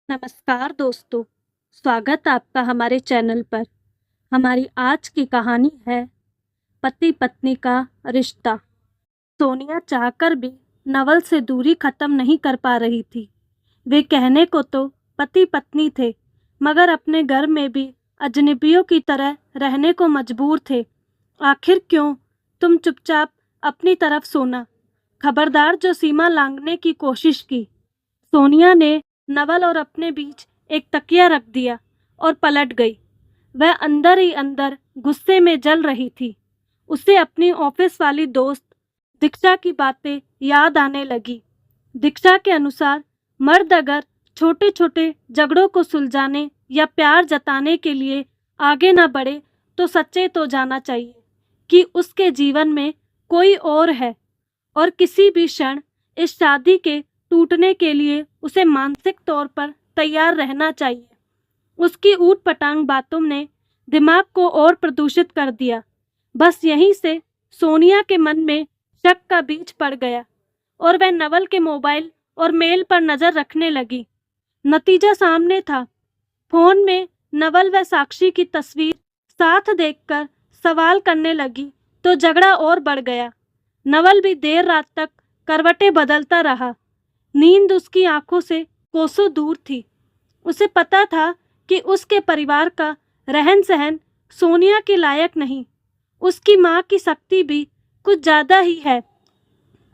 नमस्कार दोस्तों, स्वागत आपका हमारे चैनल पर। हमारी आज की कहानी है पति पत्नी का रिश्ता। सोनिया चाहकर भी नवल से दूरी खत्म नहीं कर पा रही थी। वे कहने को तो पति पत्नी थे, मगर अपने घर में भी अजनबियों की तरह रहने को मजबूर थे। आखिर क्यों? तुम चुपचाप अपनी तरफ सोना। खबरदार जो सीमा लांघने की कोशिश की। सोनिया ने नवल और अपने बीच एक तकिया रख दिया और पलट गई। वह अंदर ही अंदर गुस्से में जल रही थी। उसे अपनी ऑफिस वाली दोस्त दीक्षा की बातें याद आने लगी। दीक्षा के अनुसार मर्द अगर छोटे छोटे झगड़ों को सुलझाने या प्यार जताने के लिए आगे न बढ़े तो सचेत हो जाना चाहिए कि उसके जीवन में कोई और है, और किसी भी क्षण इस शादी के टूटने के लिए उसे मानसिक तौर पर तैयार रहना चाहिए। उसकी ऊट-पटांग बातों ने दिमाग को और प्रदूषित कर दिया। बस यहीं से सोनिया के मन में शक का बीज पड़ गया और वह नवल के मोबाइल और मेल पर नजर रखने लगी। नतीजा सामने था। फोन में नवल व साक्षी की तस्वीर साथ देखकर सवाल करने लगी तो झगड़ा और बढ़ गया। नवल भी देर रात तक करवटें बदलता रहा। नींद उसकी आंखों से कोसों दूर थी। उसे पता था कि उसके परिवार का रहन सहन सोनिया के लायक नहीं। उसकी माँ की सख्ती भी कुछ ज्यादा ही है।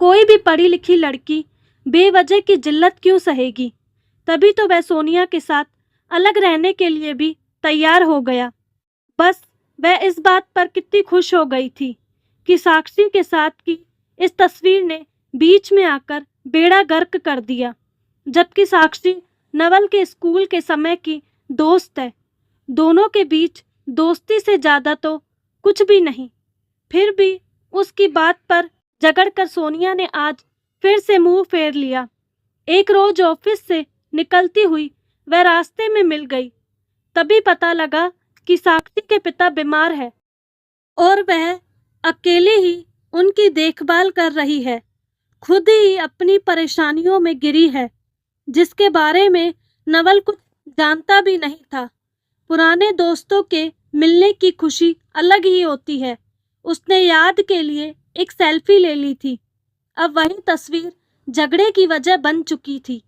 कोई भी पढ़ी लिखी लड़की बेवजह की जिल्लत क्यों सहेगी? तभी तो वह सोनिया के साथ अलग रहने के लिए भी तैयार हो गया। बस वह इस बात पर कितनी खुश हो गई थी कि साक्षी के साथ की इस तस्वीर ने बीच में आकर बेड़ा गर्क कर दिया। जबकि साक्षी नवल के स्कूल के समय की दोस्त है। दोनों के बीच दोस्ती से ज्यादा तो कुछ भी नहीं। फिर भी उसकी बात पर झगड़कर सोनिया ने आज फिर से मुंह फेर लिया। एक रोज ऑफिस से निकलती हुई वह रास्ते में मिल गई। तभी पता लगा कि साक्षी के पिता बीमार है और वह अकेले ही उनकी देखभाल कर रही है। खुद ही अपनी परेशानियों में गिरी है, जिसके बारे में नवल कुछ जानता भी नहीं था। पुराने दोस्तों के मिलने की खुशी अलग ही होती है। उसने याद के लिए एक सेल्फी ले ली थी। अब वही तस्वीर झगड़े की वजह बन चुकी थी।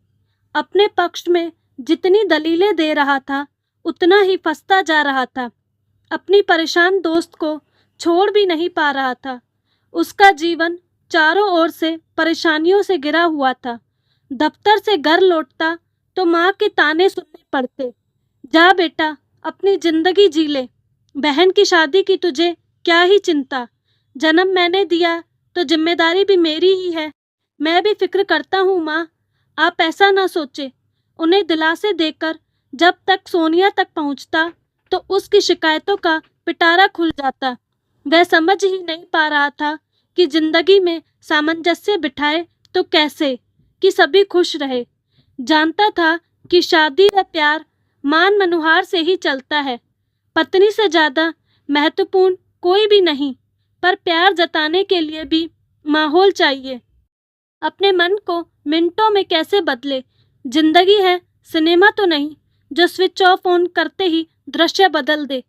अपने पक्ष में जितनी दलीलें दे रहा था, उतना ही फंसता जा रहा था। अपनी परेशान दोस्त को छोड़ भी नहीं पा रहा था। उसका जीवन चारों ओर से परेशानियों से घिरा हुआ था। दफ्तर से घर लौटता तो माँ के ताने सुनने पड़ते। जा बेटा, अपनी जिंदगी जी ले। बहन की शादी की तुझे क्या ही चिंता? जन्म मैंने दिया तो जिम्मेदारी भी मेरी ही है। मैं भी फिक्र करता हूँ माँ, आप ऐसा ना सोचे। उन्हें दिलासे देकर जब तक सोनिया तक पहुँचता तो उसकी शिकायतों का पिटारा खुल जाता। वह समझ ही नहीं पा रहा था कि जिंदगी में सामंजस्य बिठाए तो कैसे कि सभी खुश रहे। जानता था कि शादी व प्यार मान मनुहार से ही चलता है। पत्नी से ज्यादा महत्वपूर्ण कोई भी नहीं, पर प्यार जताने के लिए भी माहौल चाहिए। अपने मन को मिनटों में कैसे बदले? जिंदगी है सिनेमा तो नहीं जो स्विच ऑफ ऑन करते ही दृश्य बदल दे।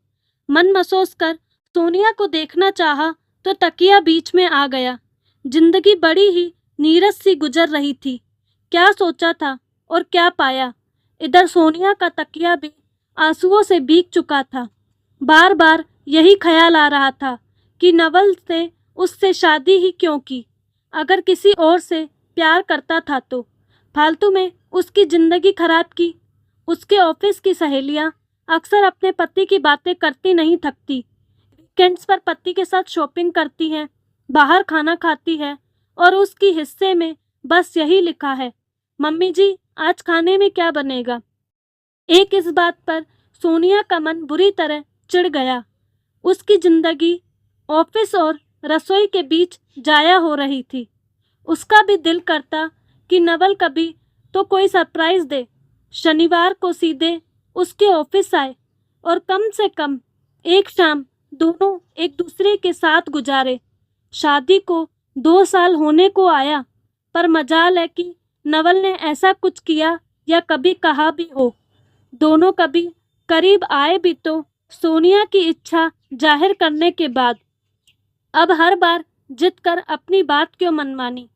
मन महसूस कर सोनिया को देखना चाहा तो तकिया बीच में आ गया। जिंदगी बड़ी ही नीरस सी गुजर रही थी। क्या सोचा था और क्या पाया? इधर सोनिया का तकिया भी आंसुओं से भीग चुका था। बार बार यही ख्याल आ रहा था कि नवल से उससे शादी ही क्यों की? अगर किसी और से प्यार करता था तो फालतू में उसकी जिंदगी खराब की। उसके ऑफिस की सहेलियां अक्सर अपने पति की बातें करती नहीं थकती। वीकेंड्स पर पति के साथ शॉपिंग करती हैं, बाहर खाना खाती है और उसकी हिस्से में बस यही लिखा है, मम्मी जी आज खाने में क्या बनेगा। एक इस बात पर सोनिया का मन बुरी तरह चिढ़ गया। उसकी जिंदगी ऑफिस और रसोई के बीच जाया हो रही थी। उसका भी दिल करता कि नवल कभी तो कोई सरप्राइज दे। शनिवार को सीधे उसके ऑफिस आए और कम से कम एक शाम दोनों एक दूसरे के साथ गुजारे। शादी को 2 साल होने को आया, पर मजाल है कि नवल ने ऐसा कुछ किया या कभी कहा भी हो। दोनों कभी करीब आए भी तो सोनिया की इच्छा जाहिर करने के बाद। अब हर बार जिद कर अपनी बात क्यों मनमानी।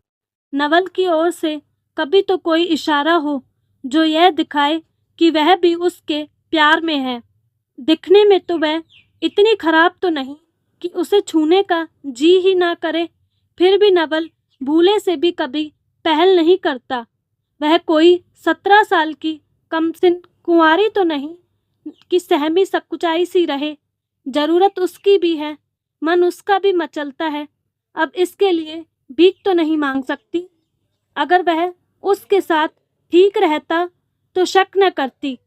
नवल की ओर से कभी तो कोई इशारा हो जो यह दिखाए कि वह भी उसके प्यार में है। दिखने में तो वह इतनी खराब तो नहीं कि उसे छूने का जी ही ना करे, फिर भी नवल भूले से भी कभी पहल नहीं करता। वह कोई 17 साल की कमसिन कुंवारी तो नहीं कि सहमी सकुचाई सी रहे। जरूरत उसकी भी है, मन उसका भी मचलता है। अब इसके लिए भीख तो नहीं मांग सकती। अगर वह उसके साथ ठीक रहता तो शक न करती,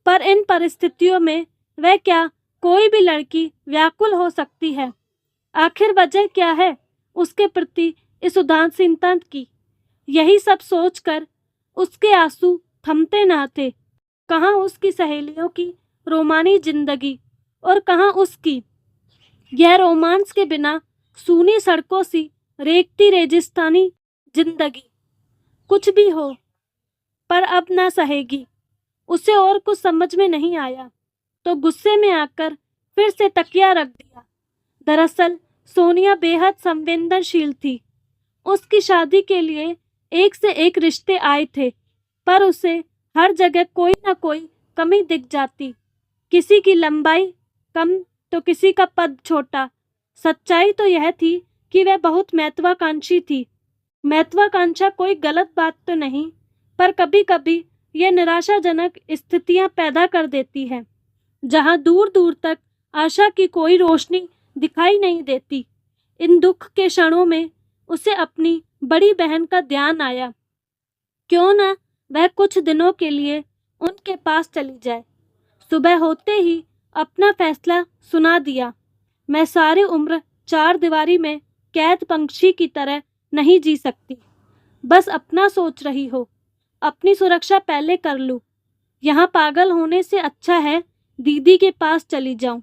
पर इन परिस्थितियों में वह क्या कोई भी लड़की व्याकुल हो सकती है। आखिर वजह क्या है उसके प्रति इस उदासीनता की। यही सब सोचकर उसके आंसू थमते न थे। कहाँ उसकी सहेलियों की रोमानी जिंदगी और कहाँ उसकी यह रोमांस के बिना सूनी सड़कों सी रेखती रेगिस्तानी जिंदगी। कुछ भी हो, पर अब ना सहेगी। उसे और कुछ समझ में नहीं आया तो गुस्से में आकर फिर से तकिया रख दिया। दरअसल सोनिया बेहद संवेदनशील थी। उसकी शादी के लिए एक से एक रिश्ते आए थे, पर उसे हर जगह कोई ना कोई कमी दिख जाती। किसी की लंबाई कम तो किसी का पद छोटा। सच्चाई तो यह थी कि वह बहुत महत्वाकांक्षी थी। महत्वाकांक्षा कोई गलत बात तो नहीं, पर कभी कभी यह निराशाजनक स्थितियां पैदा कर देती है जहां दूर दूर तक आशा की कोई रोशनी दिखाई नहीं देती। इन दुख के क्षणों में उसे अपनी बड़ी बहन का ध्यान आया। क्यों ना वह कुछ दिनों के लिए उनके पास चली जाए। सुबह होते ही अपना फैसला सुना दिया। मैं सारी उम्र चार दीवारी में कैद पंछी की तरह नहीं जी सकती। बस अपना सोच रही हो। अपनी सुरक्षा पहले कर लूं। यहाँ पागल होने से अच्छा है दीदी के पास चली जाऊं।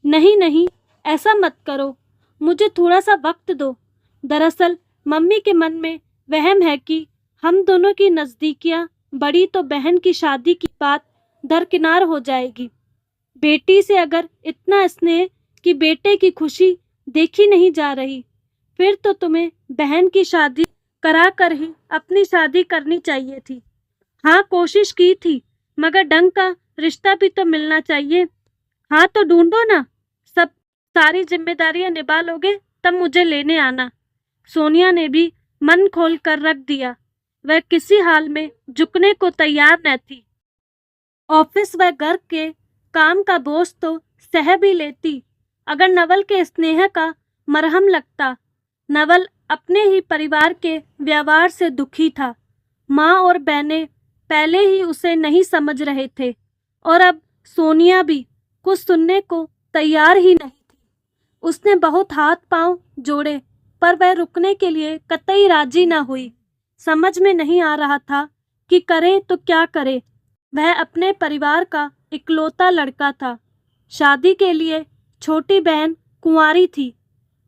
नहीं नहीं, ऐसा मत करो, मुझे थोड़ा सा वक्त दो। दरअसल मम्मी के मन में वहम है कि हम दोनों की नज़दीकियां बड़ी तो बहन की शादी की बात दरकिनार हो जाएगी। बेटी से अगर इतना स्नेह कि बेटे की खुशी देखी नहीं जा रही, फिर तो तुम्हें बहन की शादी करा कर ही अपनी शादी करनी चाहिए थी। हाँ, कोशिश की थी, मगर ढंग का रिश्ता भी तो मिलना चाहिए। हाँ तो ढूंढो ना। सब सारी जिम्मेदारियां निभा लोगे तब मुझे लेने आना। सोनिया ने भी मन खोल कर रख दिया। वह किसी हाल में झुकने को तैयार न थी। ऑफिस व घर के काम का बोझ तो सह भी लेती अगर नवल के स्नेह का मरहम लगता। नवल अपने ही परिवार के व्यवहार से दुखी था। माँ और बहनें पहले ही उसे नहीं समझ रहे थे और अब सोनिया भी कुछ सुनने को तैयार ही नहीं थी। उसने बहुत हाथ पांव जोड़े, पर वह रुकने के लिए कतई राजी न हुई। समझ में नहीं आ रहा था कि करे तो क्या करे। वह अपने परिवार का इकलौता लड़का था। शादी के लिए छोटी बहन कुंवारी थी।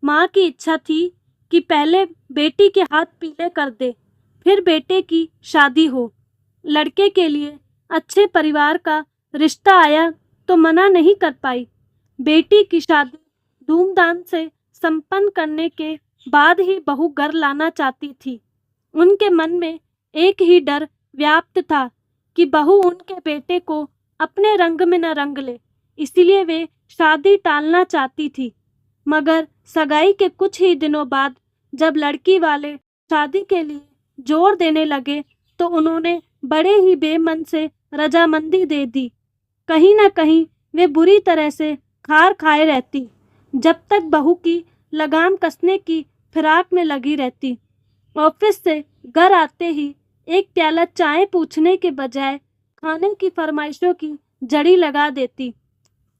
माँ की इच्छा थी कि पहले बेटी के हाथ पीले कर दे, फिर बेटे की शादी हो। लड़के के लिए अच्छे परिवार का रिश्ता आया तो मना नहीं कर पाई। बेटी की शादी धूमधाम से संपन्न करने के बाद ही बहू घर लाना चाहती थी। उनके मन में एक ही डर व्याप्त था कि बहू उनके बेटे को अपने रंग में न रंग ले, इसलिए वे शादी टालना चाहती थी। मगर सगाई के कुछ ही दिनों बाद जब लड़की वाले शादी के लिए जोर देने लगे तो उन्होंने बड़े ही बेमन से रजामंदी दे दी। कहीं न कहीं वे बुरी तरह से खार खाए रहती, जब तक बहू की लगाम कसने की फिराक में लगी रहती। ऑफिस से घर आते ही एक प्याला चाय पूछने के बजाय खाने की फरमाइशों की जड़ी लगा देती।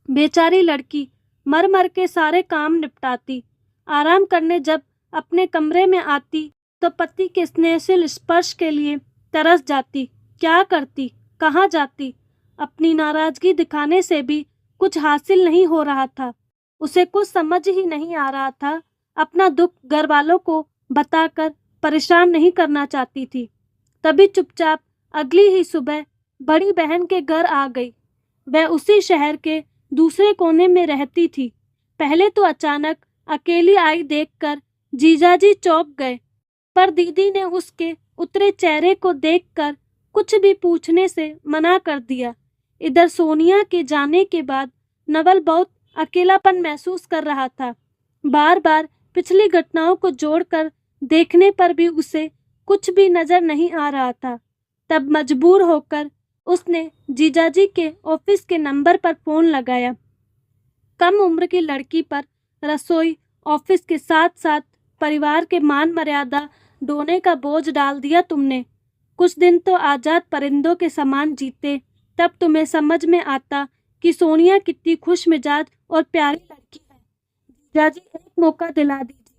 बेचारी लड़की मर मर के सारे काम निपटाती। आराम करने जब अपने कमरे में आती तो पति के स्नेहशील स्पर्श के लिए तरस जाती। क्या करती, कहाँ जाती। अपनी नाराजगी दिखाने से भी कुछ हासिल नहीं हो रहा था। उसे कुछ समझ ही नहीं आ रहा था। अपना दुख घर वालों को बताकर परेशान नहीं करना चाहती थी। तभी चुपचाप अगली ही सुबह बड़ी बहन के घर आ गई। वह उसी शहर के दूसरे कोने में रहती थी। पहले तो अचानक अकेली आई देखकर जीजाजी चौंक गए, पर दीदी ने उसके उतरे चेहरे को देखकर कुछ भी पूछने से मना कर दिया। इधर सोनिया के जाने के बाद नवल बहुत अकेलापन महसूस कर रहा था। बार बार पिछली घटनाओं को जोड़कर देखने पर भी उसे कुछ भी नजर नहीं आ रहा था। तब मजबूर होकर उसने जीजाजी के ऑफिस के नंबर पर फोन लगाया। कम उम्र की लड़की पर रसोई, ऑफिस के साथ साथ परिवार के मान मर्यादा ढोने का बोझ डाल दिया तुमने। कुछ दिन तो आजाद परिंदों के समान जीते, तब तुम्हें समझ में आता कि सोनिया कितनी खुश मिजाज और प्यारी लड़की है। जीजाजी एक मौका दिला दीजिए,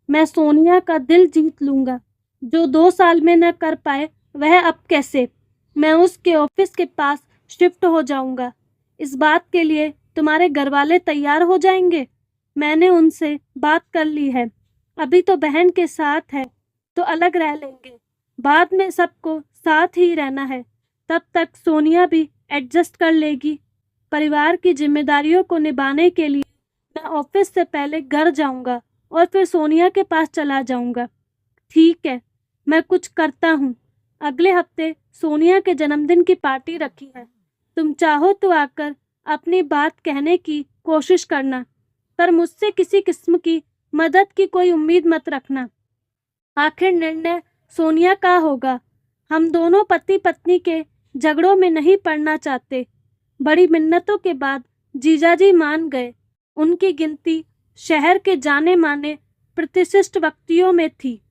मैं सोनिया का दिल जीत लूंगा। जो 2 साल में न कर पाए वह अब कैसे। मैं उसके ऑफिस के पास शिफ्ट हो जाऊंगा। इस बात के लिए तुम्हारे घर वाले तैयार हो जाएंगे। मैंने उनसे बात कर ली है। अभी तो बहन के साथ है तो अलग रह लेंगे, बाद में सबको साथ ही रहना है। तब तक सोनिया भी एडजस्ट कर लेगी। परिवार की जिम्मेदारियों को निभाने के लिए मैं ऑफिस से पहले घर जाऊंगा और फिर सोनिया के पास चला जाऊंगा। ठीक है, मैं कुछ करता हूँ। अगले हफ्ते सोनिया के जन्मदिन की पार्टी रखी है। तुम चाहो तो आकर अपनी बात कहने की कोशिश करना, पर मुझसे किसी किस्म की मदद की कोई उम्मीद मत रखना। आखिर निर्णय सोनिया का होगा। हम दोनों पति पत्नी के झगड़ों में नहीं पड़ना चाहते। बड़ी मिन्नतों के बाद जीजाजी मान गए। उनकी गिनती शहर के जाने माने प्रतिष्ठित व्यक्तियों में थी।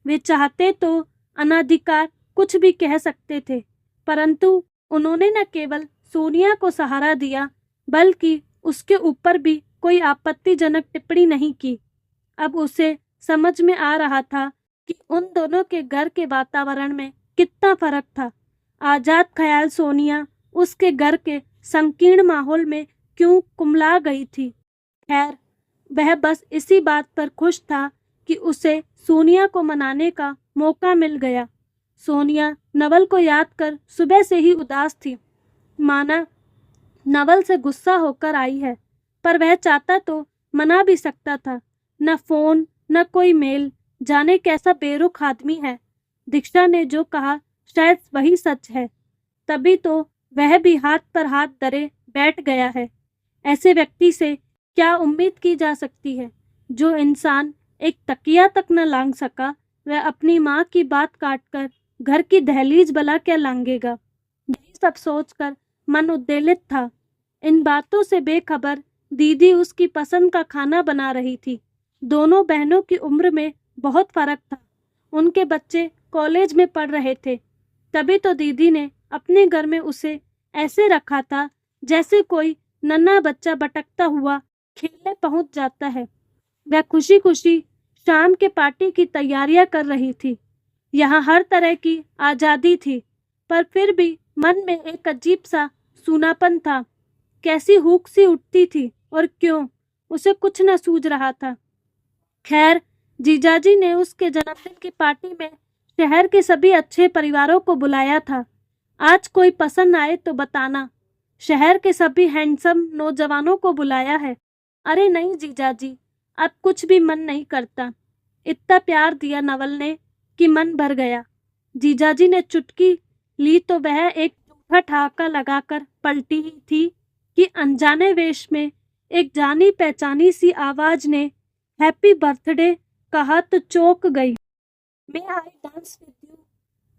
वे चाहते तो अनाधिकार कुछ भी कह सकते थे, परंतु उन्होंने न केवल सोनिया को सहारा दिया बल्कि उसके ऊपर भी कोई आपत्तिजनक टिप्पणी नहीं की। अब उसे समझ में आ रहा था कि उन दोनों के घर के वातावरण में कितना फर्क था। आजाद ख्याल सोनिया उसके घर के संकीर्ण माहौल में क्यों कुमला गई थी। खैर, वह बस इसी बात पर खुश था कि उसे सोनिया को मनाने का मौका मिल गया। सोनिया नवल को याद कर सुबह से ही उदास थी, माना नवल से गुस्सा होकर आई है, पर वह चाहता तो मना भी सकता था। न फोन न कोई मेल, जाने कैसा बेरुख आदमी है। दीक्षा ने जो कहा शायद वही सच है, तभी तो वह भी हाथ पर हाथ धरे बैठ गया है। ऐसे व्यक्ति से क्या उम्मीद की जा सकती है। जो इंसान एक तकिया तक न लांघ सका, वह अपनी माँ की बात काटकर घर की दहलीज भला क्या लांघेगा। यही सब सोचकर मन उद्वेलित था। इन बातों से बेखबर दीदी उसकी पसंद का खाना बना रही थी। दोनों बहनों की उम्र में बहुत फर्क था। उनके बच्चे कॉलेज में पढ़ रहे थे, तभी तो दीदी ने अपने घर में उसे ऐसे रखा था जैसे कोई नन्हा बच्चा भटकता हुआ खेलने पहुंच जाता है। वह खुशी खुशी शाम के पार्टी की तैयारियां कर रही थी। यहाँ हर तरह की आज़ादी थी, पर फिर भी मन में एक अजीब सा सूनापन था। कैसी हुक सी उठती थी और क्यों, उसे कुछ न सूझ रहा था। खैर, जीजाजी ने उसके जन्मदिन की पार्टी में शहर के सभी अच्छे परिवारों को बुलाया था। आज कोई पसंद आए तो बताना। शहर के सभी हैंडसम नौजवानों को बुलाया है। अरे नहीं जीजाजी, अब कुछ भी मन नहीं करता। इतना प्यार दिया नवल ने कि मन भर गया। जीजाजी ने चुटकी ली तो वह एक जूठा ठहाका लगाकर पलटी ही थी कि अनजाने वेश में एक जानी पहचानी सी आवाज ने हैप्पी बर्थडे कहा तो चौंक गई। मैं आई डांस विद यू।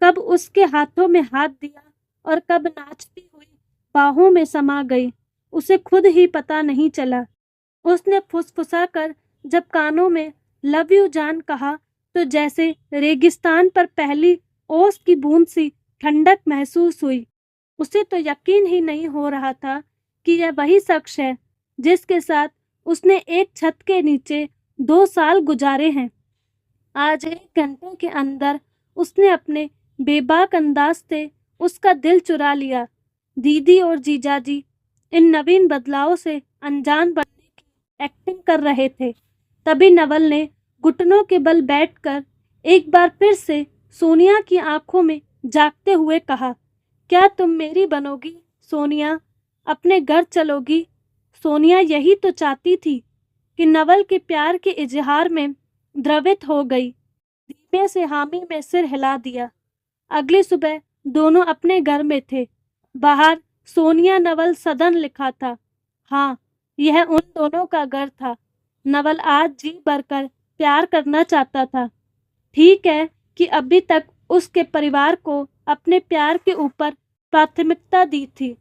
कब उसके हाथों में हाथ दिया और कब नाचती हुई बाहों में समा गई, उसे खुद ही पता नहीं चला। उसने फुसफुसा कर जब कानों में लव यू जान कहा तो जैसे रेगिस्तान पर पहली ओस की बूंद सी ठंडक महसूस हुई। उसे तो यकीन ही नहीं हो रहा था कि यह वही शख्स है जिसके साथ उसने एक छत के नीचे 2 साल गुजारे हैं। आज 1 घंटे के अंदर उसने अपने बेबाक अंदाज से उसका दिल चुरा लिया। दीदी और जीजाजी इन नवीन बदलावों से अनजान बनने की एक्टिंग कर रहे थे। तभी नवल ने घुटनों के बल बैठकर एक बार फिर से सोनिया की आंखों में जागते हुए कहा, क्या तुम मेरी बनोगी सोनिया, अपने घर चलोगी? सोनिया यही तो चाहती थी कि नवल के प्यार के इजहार में द्रवित हो गई। धीमे से हामी में सिर हिला दिया। अगली सुबह दोनों अपने घर में थे। बाहर सोनिया नवल सदन लिखा था। हाँ, यह उन दोनों का घर था। नवल आज जी भरकर प्यार करना चाहता था। ठीक है कि अभी तक उसके परिवार को अपने प्यार के ऊपर प्राथमिकता दी थी,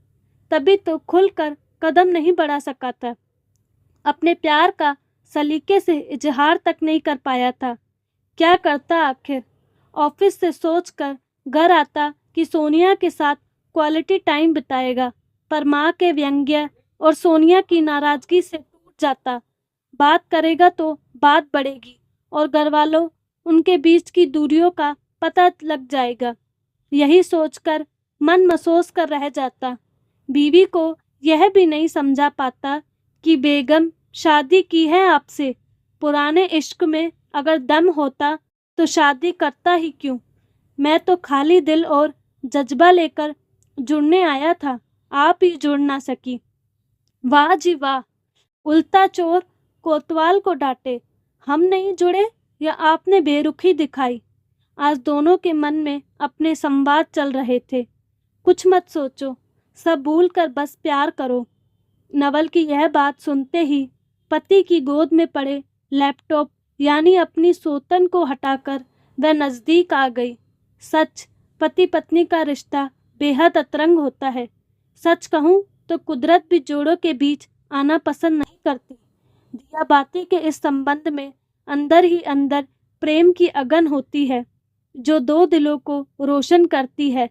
तभी तो खुलकर कदम नहीं बढ़ा सका था। अपने प्यार का सलीके से इजहार तक नहीं कर पाया था। क्या करता आखिर? ऑफिस से सोचकर घर आता कि सोनिया के साथ क्वालिटी टाइम बिताएगा, पर माँ के व्यंग्य और सोनिया की नाराजगी से टूट जाता। बात करेगा तो बात बढ़ेगी और घरवालों उनके बीच की दूरियों का पता लग जाएगा। यही सोचकर मन मसोस कर रह जाता। बीवी को यह भी नहीं समझा पाता कि बेगम शादी की है आपसे। पुराने इश्क में अगर दम होता तो शादी करता ही क्यों? मैं तो खाली दिल और जज्बा लेकर जुड़ने आया था, आप ही जुड़ ना सकी। वाह जी वाह! उल्टा चोर कोतवाल को डांटे। हम नहीं जुड़े या आपने बेरुखी दिखाई? आज दोनों के मन में अपने संवाद चल रहे थे। कुछ मत सोचो, सब भूल कर बस प्यार करो। नवल की यह बात सुनते ही पति की गोद में पड़े लैपटॉप यानी अपनी सोतन को हटाकर वह नजदीक आ गई। सच, पति पत्नी का रिश्ता बेहद अतरंग होता है। सच कहूँ तो कुदरत भी जोड़ों के बीच आना पसंद नहीं करती। दिया बाती के इस संबंध में अंदर ही अंदर प्रेम की अगन होती है, जो दो दिलों को रोशन करती है।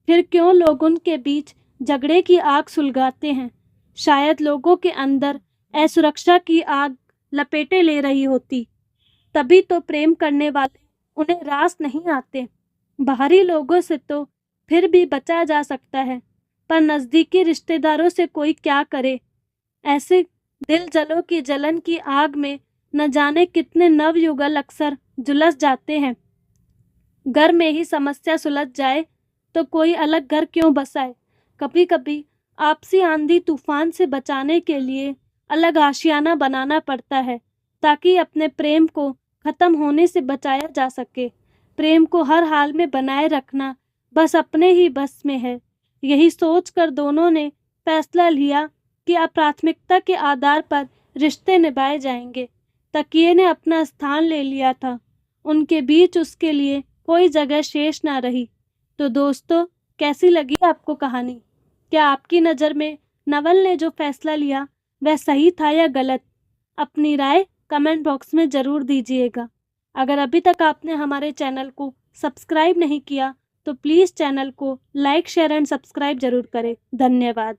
फिर क्यों लोग उनके बीच झगड़े की आग सुलगाते हैं? शायद लोगों के अंदर असुरक्षा की आग लपेटे ले रही होती। तभी तो प्रेम करने वाले उन्हें रास नहीं आते। बाहरी लोगों से तो फिर भी बचा जा सकता है, पर नजदीकी रिश्तेदारों से कोई क्या करे? ऐसे दिल जलों की जलन की आग में न जाने कितने नवयुगल अक्सर झुलस जाते हैं। घर में ही समस्या सुलझ जाए तो कोई अलग घर क्यों बसाए? कभी कभी आपसी आंधी तूफान से बचाने के लिए अलग आशियाना बनाना पड़ता है, ताकि अपने प्रेम को खत्म होने से बचाया जा सके। प्रेम को हर हाल में बनाए रखना बस अपने ही बस में है। यही सोचकर दोनों ने फैसला लिया कि अब प्राथमिकता के आधार पर रिश्ते निभाए जाएंगे। तकिए ने अपना स्थान ले लिया था। उनके बीच उसके लिए कोई जगह शेष ना रही। तो दोस्तों, कैसी लगी आपको कहानी? क्या आपकी नज़र में नवल ने जो फैसला लिया वह सही था या गलत? अपनी राय कमेंट बॉक्स में ज़रूर दीजिएगा। अगर अभी तक आपने हमारे चैनल को सब्सक्राइब नहीं किया तो प्लीज़ चैनल को लाइक, शेयर एंड सब्सक्राइब ज़रूर करें। धन्यवाद।